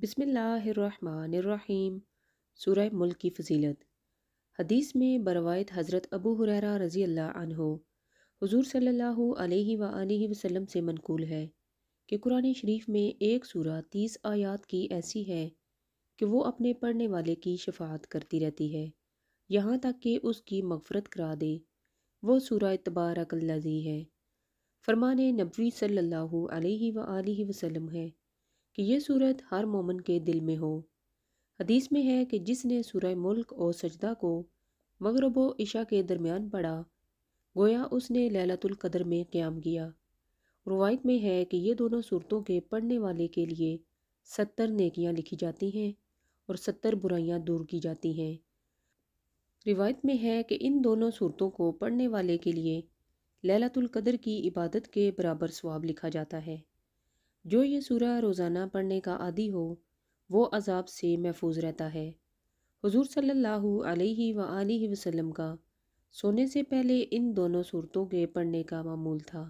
بسم اللہ الرحمن الرحیم۔ سورہ ملک کی فضیلت۔ حدیث میں بروایت حضرت ابو ہریرہ رضی اللہ عنہ حضور صلی اللہ علیہ وآلہ وسلم سے منقول ہے کہ قرآن شریف میں ایک سورہ 30 آیات کی ایسی ہے کہ وہ اپنے پڑھنے والے کی شفاعت کرتی رہتی ہے یہاں تک کہ اس کی مغفرت کرا دے۔ وہ سورہ تبارک الذی ہے۔ فرمان نبوی صلی اللہ علیہ وآلہ وسلم ہے کہ یہ صورت ہر مومن کے دل میں ہو۔ حدیث میں ہے کہ جس نے سورہ ملک اور سجدہ کو مغرب و عشاء کے درمیان پڑھا گویا اس نے لیلۃ القدر میں قیام کیا۔ روایت میں ہے کہ یہ دونوں صورتوں کے پڑھنے والے کے لیے 70 نیکیاں لکھی جاتی ہیں اور 70 برائیاں دور کی جاتی ہیں۔ روایت میں ہے کہ ان دونوں صورتوں کو پڑھنے والے کے لیے لیلۃ القدر کی عبادت کے برابر ثواب لکھا جاتا ہے۔ جو یہ سورہ روزانہ پڑھنے کا عادی ہو وہ عذاب سے محفوظ رہتا ہے۔ حضور صلی اللہ علیہ وآلہ وسلم کا سونے سے پہلے ان دونوں صورتوں کے پڑھنے کا معمول تھا۔